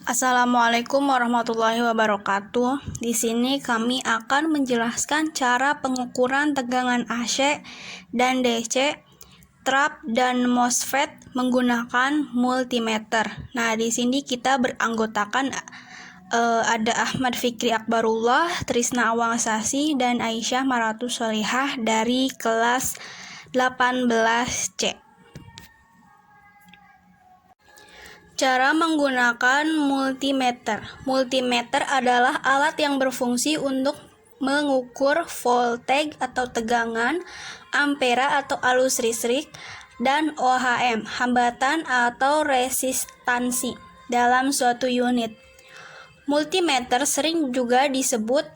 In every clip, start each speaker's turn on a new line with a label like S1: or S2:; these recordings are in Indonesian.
S1: Assalamualaikum warahmatullahi wabarakatuh. Di sini kami akan menjelaskan cara pengukuran tegangan AC dan DC, trap dan MOSFET menggunakan multimeter. Nah, di sini kita beranggotakan ada Ahmad Fikri Akbarullah, Trisna Awangsasi, dan Aisyah Maratus Solihah dari kelas 18C. Cara menggunakan multimeter. Multimeter adalah alat yang berfungsi untuk mengukur voltage atau tegangan, ampera atau arus listrik, dan OHM, hambatan atau resistansi dalam suatu unit. Multimeter sering juga disebut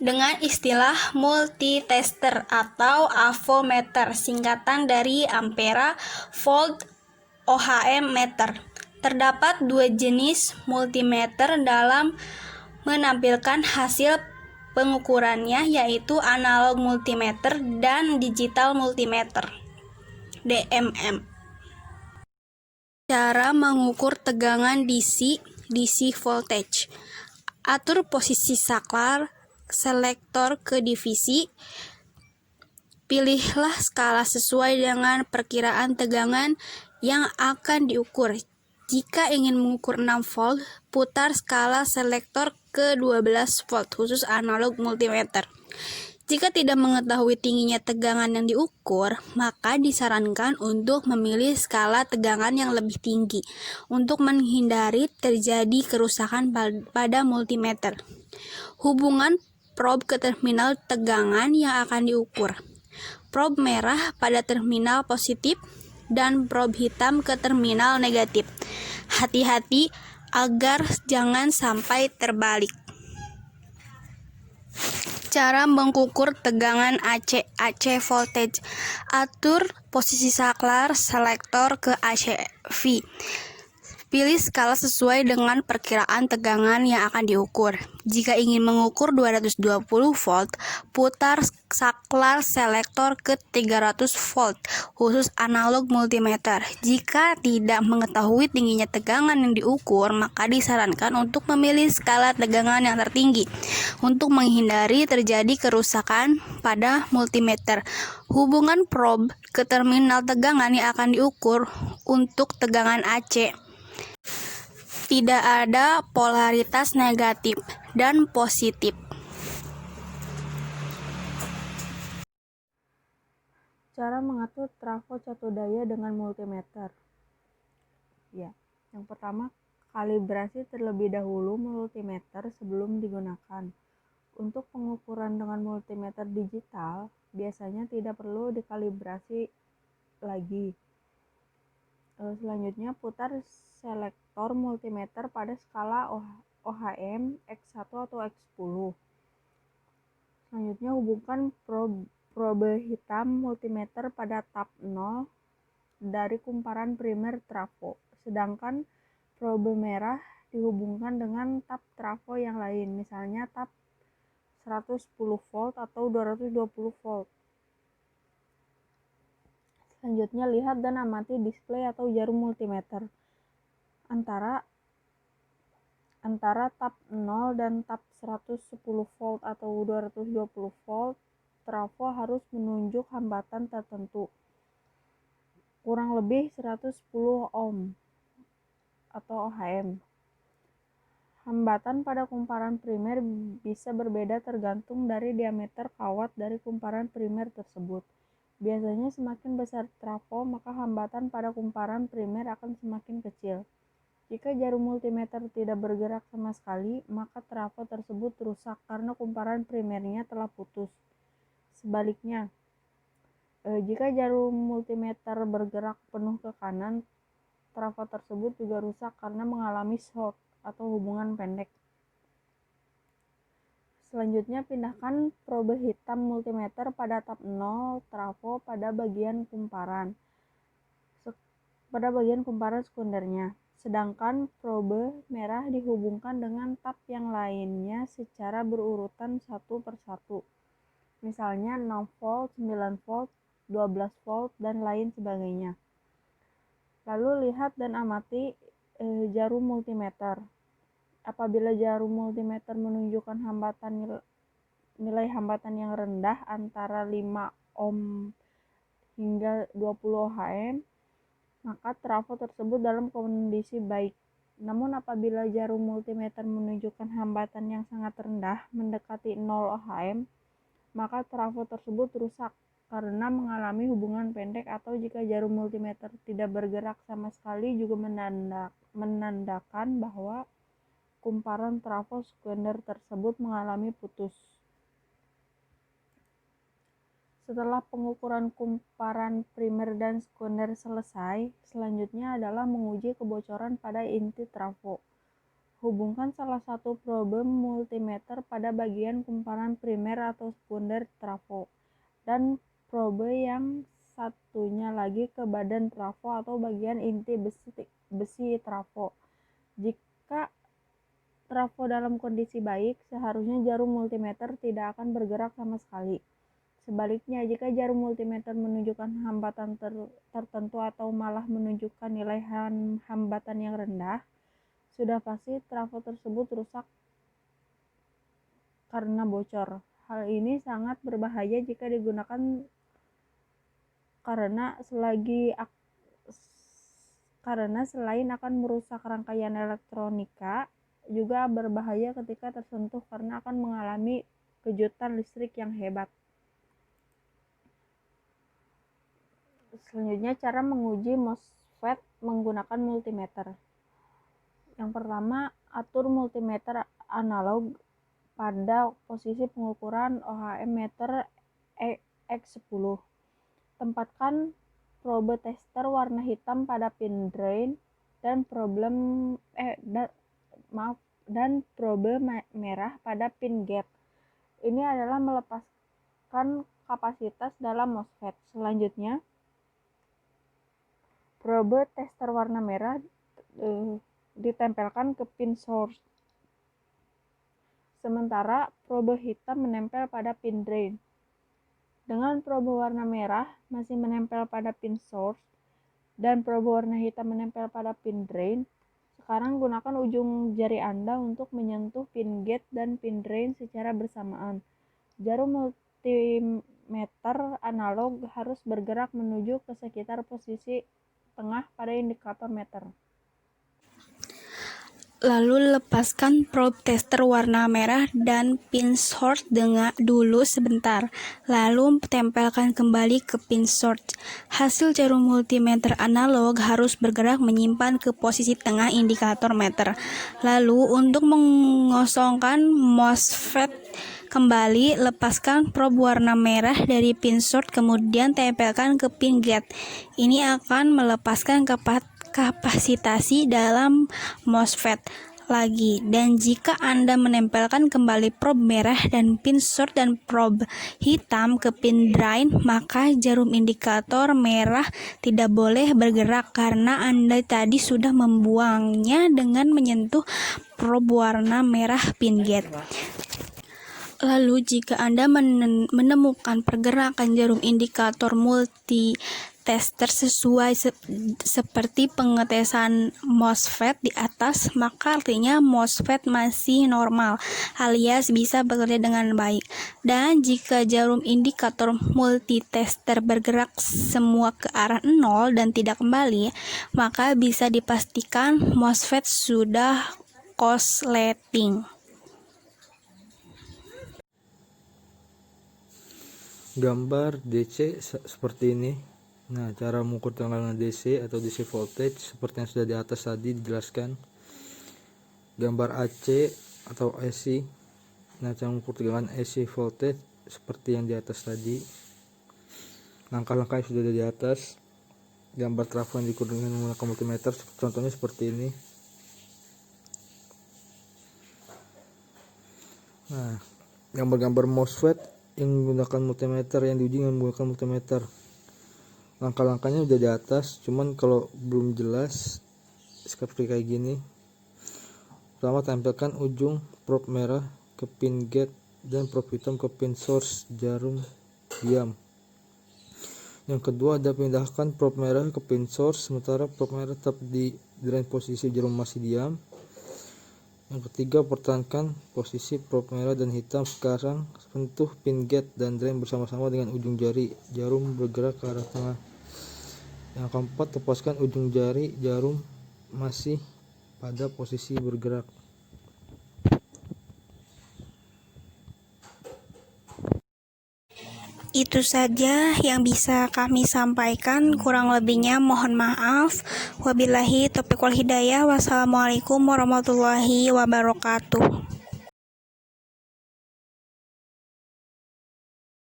S1: dengan istilah multitester atau avometer, singkatan dari ampera, volt, OHM meter. Terdapat dua jenis multimeter dalam menampilkan hasil pengukurannya, yaitu analog multimeter dan digital multimeter (DMM). Cara mengukur tegangan DC voltage. Atur posisi saklar selektor ke divisi. Pilihlah skala sesuai dengan perkiraan tegangan yang akan diukur. Jika ingin mengukur 6 volt, putar skala selektor ke 12 volt khusus analog multimeter. Jika tidak mengetahui tingginya tegangan yang diukur, maka disarankan untuk memilih skala tegangan yang lebih tinggi untuk menghindari terjadi kerusakan pada multimeter. Hubungan probe ke terminal tegangan yang akan diukur. Probe merah pada terminal positif dan probe hitam ke terminal negatif. Hati-hati agar jangan sampai terbalik. Cara mengukur tegangan AC voltage. Atur posisi saklar selektor ke ACV. Pilih skala sesuai dengan perkiraan tegangan yang akan diukur. Jika ingin mengukur 220 volt, putar saklar selektor ke 300 volt khusus analog multimeter. Jika tidak mengetahui tingginya tegangan yang diukur, maka disarankan untuk memilih skala tegangan yang tertinggi untuk menghindari terjadi kerusakan pada multimeter. Hubungan probe ke terminal tegangan yang akan diukur. Untuk tegangan AC, tidak ada polaritas negatif dan positif.
S2: Cara mengatur trafo satu daya dengan multimeter. Ya, yang pertama, kalibrasi terlebih dahulu multimeter sebelum digunakan. Untuk pengukuran dengan multimeter digital, biasanya tidak perlu dikalibrasi lagi. Selanjutnya, putar selektor multimeter pada skala OHM X1 atau X10. Selanjutnya, hubungkan probe hitam multimeter pada tab 0 dari kumparan primer trafo, sedangkan probe merah dihubungkan dengan tab trafo yang lain, misalnya tab 110 volt atau 220 volt. Selanjutnya, lihat dan amati display atau jarum multimeter. Antara tab 0 dan tab 110 volt atau 220 volt, trafo harus menunjuk hambatan tertentu, kurang lebih 110 ohm atau ohm. Hambatan pada kumparan primer bisa berbeda tergantung dari diameter kawat dari kumparan primer tersebut. Biasanya semakin besar trafo, maka hambatan pada kumparan primer akan semakin kecil. Jika jarum multimeter tidak bergerak sama sekali, maka trafo tersebut rusak karena kumparan primernya telah putus. Sebaliknya, jika jarum multimeter bergerak penuh ke kanan, trafo tersebut juga rusak karena mengalami short atau hubungan pendek. Selanjutnya, pindahkan probe hitam multimeter pada tab 0 trafo pada bagian kumparan sekundernya, sedangkan probe merah dihubungkan dengan tab yang lainnya secara berurutan satu persatu, misalnya 6 volt, 9 volt, 12 volt, dan lain sebagainya. Lalu lihat dan amati jarum multimeter. Apabila jarum multimeter menunjukkan nilai hambatan yang rendah antara 5 ohm hingga 20 ohm, maka trafo tersebut dalam kondisi baik. Namun apabila jarum multimeter menunjukkan hambatan yang sangat rendah mendekati 0 ohm, maka trafo tersebut rusak karena mengalami hubungan pendek, atau jika jarum multimeter tidak bergerak sama sekali juga menandakan bahwa kumparan trafo sekunder tersebut mengalami putus. Setelah pengukuran kumparan primer dan sekunder selesai, selanjutnya adalah menguji kebocoran pada inti trafo. Hubungkan salah satu probe multimeter pada bagian kumparan primer atau sekunder trafo, dan probe yang satunya lagi ke badan trafo atau bagian inti besi trafo. Jika trafo dalam kondisi baik, seharusnya jarum multimeter tidak akan bergerak sama sekali. Sebaliknya, jika jarum multimeter menunjukkan hambatan tertentu atau malah menunjukkan nilai hambatan yang rendah, sudah pasti trafo tersebut rusak karena bocor. Hal ini sangat berbahaya jika digunakan karena selain akan merusak rangkaian elektronika, juga berbahaya ketika tersentuh karena akan mengalami kejutan listrik yang hebat. Selanjutnya, cara menguji MOSFET menggunakan multimeter. Yang pertama, atur multimeter analog pada posisi pengukuran OHM meter X10. Tempatkan probe tester warna hitam pada pin drain dan probe merah pada pin gate. Ini adalah melepaskan kapasitas dalam MOSFET. Selanjutnya, probe tester warna merah ditempelkan ke pin source, sementara probe hitam menempel pada pin drain. Dengan probe warna merah masih menempel pada pin source dan probe warna hitam menempel pada pin drain, sekarang gunakan ujung jari Anda untuk menyentuh pin gate dan pin drain secara bersamaan. Jarum multimeter analog harus bergerak menuju ke sekitar posisi tengah pada indikator meter.
S1: Lalu lepaskan probe tester warna merah dan pin source dulu sebentar, lalu tempelkan kembali ke pin source. Hasil jarum multimeter analog harus bergerak menyimpan ke posisi tengah indikator meter. Lalu untuk mengosongkan MOSFET kembali, lepaskan probe warna merah dari pin source, kemudian tempelkan ke pin gate. Ini akan melepaskan kapasitasi dalam MOSFET lagi. Dan jika Anda menempelkan kembali probe merah dan pin source dan probe hitam ke pin drain, maka jarum indikator merah tidak boleh bergerak karena Anda tadi sudah membuangnya dengan menyentuh probe warna merah pin gate. Lalu jika Anda menemukan pergerakan jarum indikator multitester sesuai seperti pengetesan MOSFET di atas, maka artinya MOSFET masih normal alias bisa bekerja dengan baik. Dan jika jarum indikator multitester bergerak semua ke arah 0 dan tidak kembali, maka bisa dipastikan MOSFET sudah korsleting.
S3: Gambar DC seperti ini. Nah, cara mengukur tegangan DC atau DC voltage seperti yang sudah di atas tadi dijelaskan. Gambar AC atau AC. Nah, cara mengukur tegangan AC voltage seperti yang di atas tadi. Langkah-langkah yang sudah ada di atas. Gambar trafo yang diukur dengan menggunakan multimeter, contohnya seperti ini. Nah, gambar-gambar MOSFET yang menggunakan multimeter, yang diuji dengan menggunakan multimeter. Langkah-langkahnya udah di atas, cuman kalau belum jelas seperti kayak gini. Pertama, tempelkan ujung probe merah ke pin gate dan probe hitam ke pin source jarum diam. Yang kedua, ada pindahkan probe merah ke pin source sementara probe merah tetap di drain posisi jarum masih diam. Yang ketiga, pertahankan posisi prop merah dan hitam. Sekarang sentuh pin gate dan drain bersama-sama dengan ujung jari. Jarum bergerak ke arah tengah. Yang keempat, lepaskan ujung jari jarum masih pada posisi bergerak.
S1: Itu saja yang bisa kami sampaikan, kurang lebihnya mohon maaf. Wabillahi taufiq wal hidayah. Wassalamualaikum warahmatullahi wabarakatuh.